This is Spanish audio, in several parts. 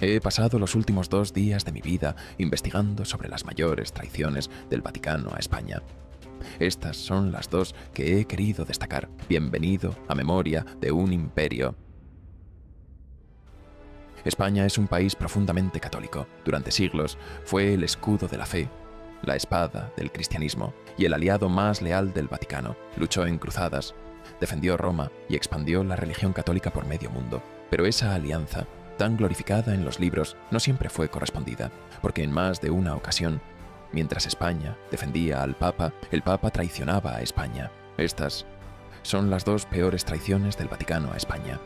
He pasado los últimos 2 días de mi vida investigando sobre las mayores traiciones del Vaticano a España. Estas son las dos que he querido destacar. Bienvenido a Memoria de un Imperio. España es un país profundamente católico. Durante siglos fue el escudo de la fe, la espada del cristianismo y el aliado más leal del Vaticano. Luchó en cruzadas, defendió Roma y expandió la religión católica por medio mundo. Pero esa alianza, tan glorificada en los libros, no siempre fue correspondida, porque en más de una ocasión, mientras España defendía al Papa, el Papa traicionaba a España. Estas son las dos peores traiciones del Vaticano a España.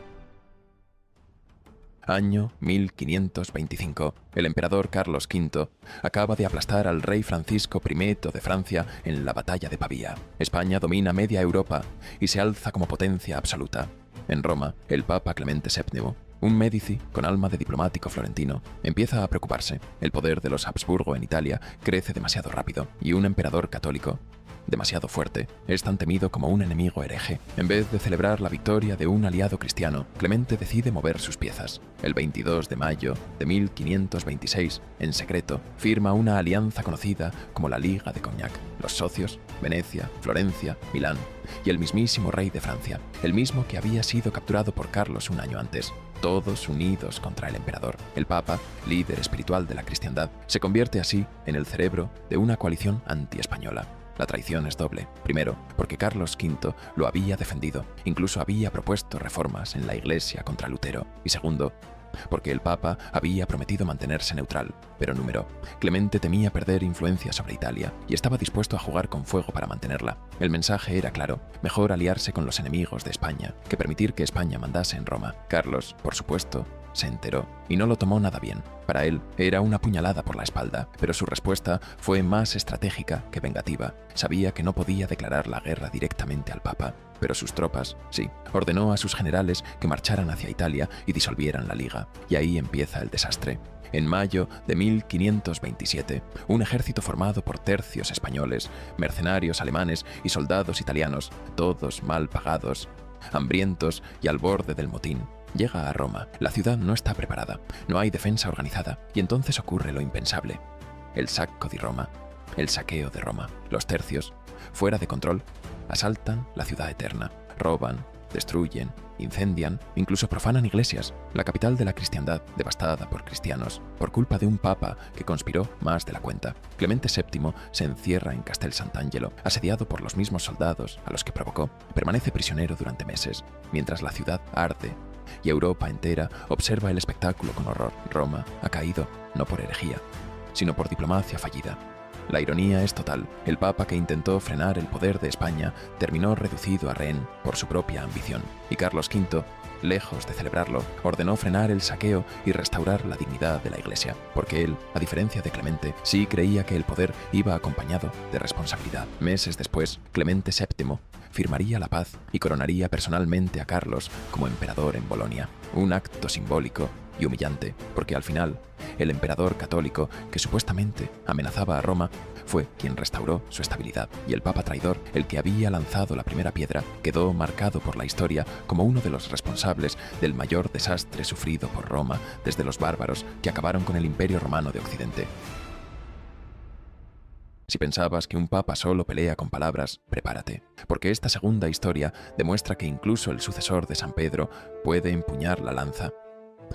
Año 1525. El emperador Carlos V acaba de aplastar al rey Francisco I de Francia en la batalla de Pavía. España domina media Europa y se alza como potencia absoluta. En Roma, el Papa Clemente VII, un Médici con alma de diplomático florentino, empieza a preocuparse. El poder de los Habsburgo en Italia crece demasiado rápido y un emperador católico demasiado fuerte es tan temido como un enemigo hereje. En vez de celebrar la victoria de un aliado cristiano, Clemente decide mover sus piezas. El 22 de mayo de 1526, en secreto, firma una alianza conocida como la Liga de Cognac. Los socios, Venecia, Florencia, Milán y el mismísimo rey de Francia, el mismo que había sido capturado por Carlos un año antes. Todos unidos contra el emperador. El Papa, líder espiritual de la cristiandad, se convierte así en el cerebro de una coalición anti-española. La traición es doble. Primero, porque Carlos V lo había defendido, incluso había propuesto reformas en la Iglesia contra Lutero. Y segundo, porque el Papa había prometido mantenerse neutral. Pero número, Clemente temía perder influencia sobre Italia y estaba dispuesto a jugar con fuego para mantenerla. El mensaje era claro: mejor aliarse con los enemigos de España que permitir que España mandase en Roma. Carlos, por supuesto, se enteró y no lo tomó nada bien. Para él era una puñalada por la espalda, pero su respuesta fue más estratégica que vengativa. Sabía que no podía declarar la guerra directamente al Papa, pero sus tropas, sí, ordenó a sus generales que marcharan hacia Italia y disolvieran la Liga. Y ahí empieza el desastre. En mayo de 1527, un ejército formado por tercios españoles, mercenarios alemanes y soldados italianos, todos mal pagados, hambrientos y al borde del motín, llega a Roma. La ciudad no está preparada, no hay defensa organizada, y entonces ocurre lo impensable. El sacco di Roma, el saqueo de Roma. Los tercios, fuera de control, asaltan la ciudad eterna, roban, destruyen, incendian, incluso profanan iglesias, la capital de la cristiandad, devastada por cristianos, por culpa de un papa que conspiró más de la cuenta. Clemente VII se encierra en Castel Sant'Angelo, asediado por los mismos soldados a los que provocó. Permanece prisionero durante meses, mientras la ciudad arde y Europa entera observa el espectáculo con horror. Roma ha caído, no por herejía, sino por diplomacia fallida. La ironía es total. El Papa que intentó frenar el poder de España terminó reducido a rehén por su propia ambición. Y Carlos V, lejos de celebrarlo, ordenó frenar el saqueo y restaurar la dignidad de la Iglesia, porque él, a diferencia de Clemente, sí creía que el poder iba acompañado de responsabilidad. Meses después, Clemente VII firmaría la paz y coronaría personalmente a Carlos como emperador en Bolonia. Un acto simbólico y humillante, porque al final, el emperador católico que supuestamente amenazaba a Roma fue quien restauró su estabilidad, y el Papa traidor, el que había lanzado la primera piedra, quedó marcado por la historia como uno de los responsables del mayor desastre sufrido por Roma desde los bárbaros que acabaron con el Imperio Romano de Occidente. Si pensabas que un papa solo pelea con palabras, prepárate, porque esta segunda historia demuestra que incluso el sucesor de San Pedro puede empuñar la lanza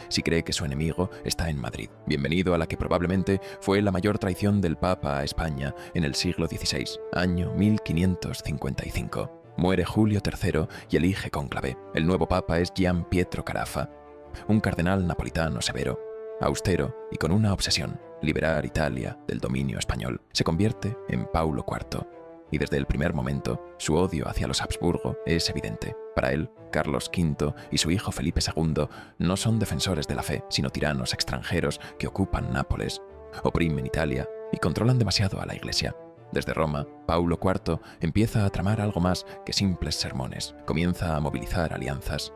si cree que su enemigo está en Madrid. Bienvenido a la que probablemente fue la mayor traición del Papa a España en el siglo XVI, año 1555. Muere Julio III y elige cónclave. El nuevo Papa es Gian Pietro Carafa, un cardenal napolitano severo, austero y con una obsesión: liberar Italia del dominio español. Se convierte en Paulo IV. Y desde el primer momento, su odio hacia los Habsburgo es evidente. Para él, Carlos V y su hijo Felipe II no son defensores de la fe, sino tiranos extranjeros que ocupan Nápoles, oprimen Italia y controlan demasiado a la Iglesia. Desde Roma, Paulo IV empieza a tramar algo más que simples sermones. Comienza a movilizar alianzas.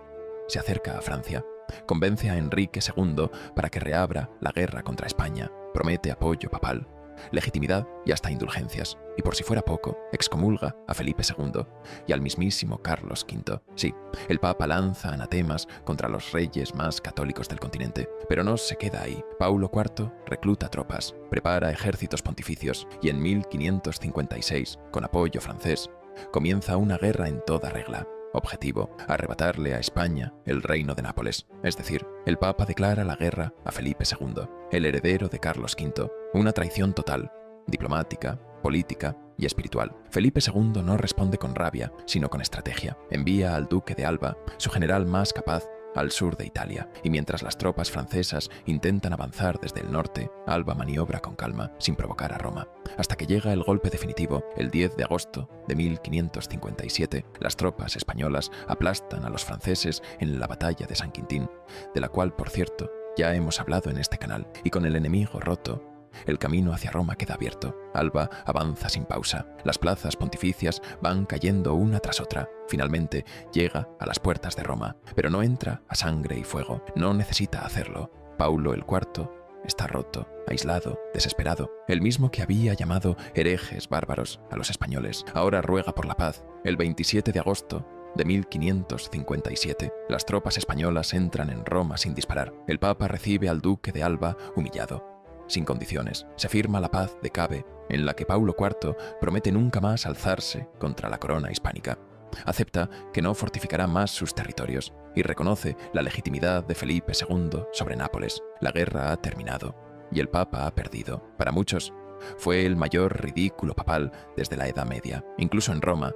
Se acerca a Francia. Convence a Enrique II para que reabra la guerra contra España. Promete apoyo papal. legitimidad y hasta indulgencias. Y por si fuera poco, excomulga a Felipe II y al mismísimo Carlos V. Sí, el Papa lanza anatemas contra los reyes más católicos del continente. Pero no se queda ahí. Paulo IV recluta tropas, prepara ejércitos pontificios y en 1556, con apoyo francés, comienza una guerra en toda regla. Objetivo: arrebatarle a España el reino de Nápoles. Es decir, el Papa declara la guerra a Felipe II, el heredero de Carlos V. Una traición total, diplomática, política y espiritual. Felipe II no responde con rabia, sino con estrategia. Envía al duque de Alba, su general más capaz, al sur de Italia, y mientras las tropas francesas intentan avanzar desde el norte, Alba maniobra con calma, sin provocar a Roma, hasta que llega el golpe definitivo. El 10 de agosto de 1557, las tropas españolas aplastan a los franceses en la batalla de San Quintín, de la cual, por cierto, ya hemos hablado en este canal, y con el enemigo roto, el camino hacia Roma queda abierto. Alba avanza sin pausa. Las plazas pontificias van cayendo una tras otra. Finalmente llega a las puertas de Roma, pero no entra a sangre y fuego. No necesita hacerlo. Paulo el IV está roto, aislado, desesperado. El mismo que había llamado herejes bárbaros a los españoles, ahora ruega por la paz. El 27 de agosto de 1557, las tropas españolas entran en Roma sin disparar. El Papa recibe al duque de Alba humillado. Sin condiciones, se firma la paz de Cabe, en la que Paulo IV promete nunca más alzarse contra la corona hispánica. Acepta que no fortificará más sus territorios y reconoce la legitimidad de Felipe II sobre Nápoles. La guerra ha terminado y el Papa ha perdido. Para muchos, fue el mayor ridículo papal desde la Edad Media. Incluso en Roma,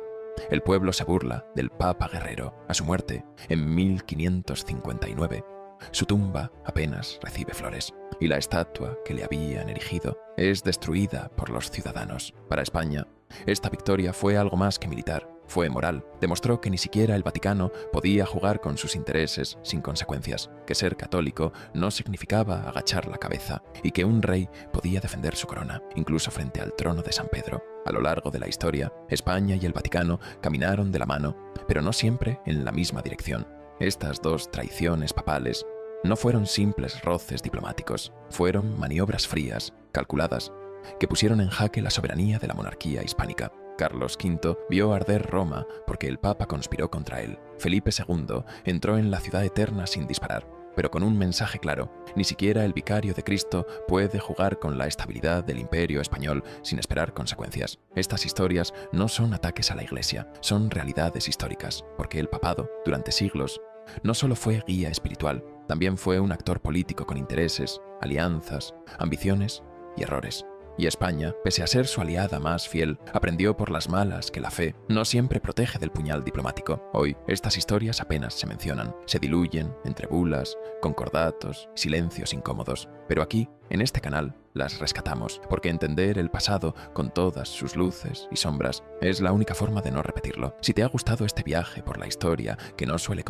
el pueblo se burla del Papa guerrero. A su muerte, en 1559, su tumba apenas recibe flores y la estatua que le habían erigido es destruida por los ciudadanos. Para España, esta victoria fue algo más que militar, fue moral. Demostró que ni siquiera el Vaticano podía jugar con sus intereses sin consecuencias, que ser católico no significaba agachar la cabeza y que un rey podía defender su corona, incluso frente al trono de San Pedro. A lo largo de la historia, España y el Vaticano caminaron de la mano, pero no siempre en la misma dirección. Estas dos traiciones papales no fueron simples roces diplomáticos, fueron maniobras frías, calculadas, que pusieron en jaque la soberanía de la monarquía hispánica. Carlos V vio arder Roma porque el Papa conspiró contra él. Felipe II entró en la ciudad eterna sin disparar, pero con un mensaje claro: ni siquiera el vicario de Cristo puede jugar con la estabilidad del imperio español sin esperar consecuencias. Estas historias no son ataques a la Iglesia, son realidades históricas, porque el papado, durante siglos, no solo fue guía espiritual, también fue un actor político con intereses, alianzas, ambiciones y errores. Y España, pese a ser su aliada más fiel, aprendió por las malas que la fe no siempre protege del puñal diplomático. Hoy, estas historias apenas se mencionan, se diluyen entre bulas, concordatos, silencios incómodos. Pero aquí, en este canal, las rescatamos, porque entender el pasado con todas sus luces y sombras es la única forma de no repetirlo. Si te ha gustado este viaje por la historia que no suele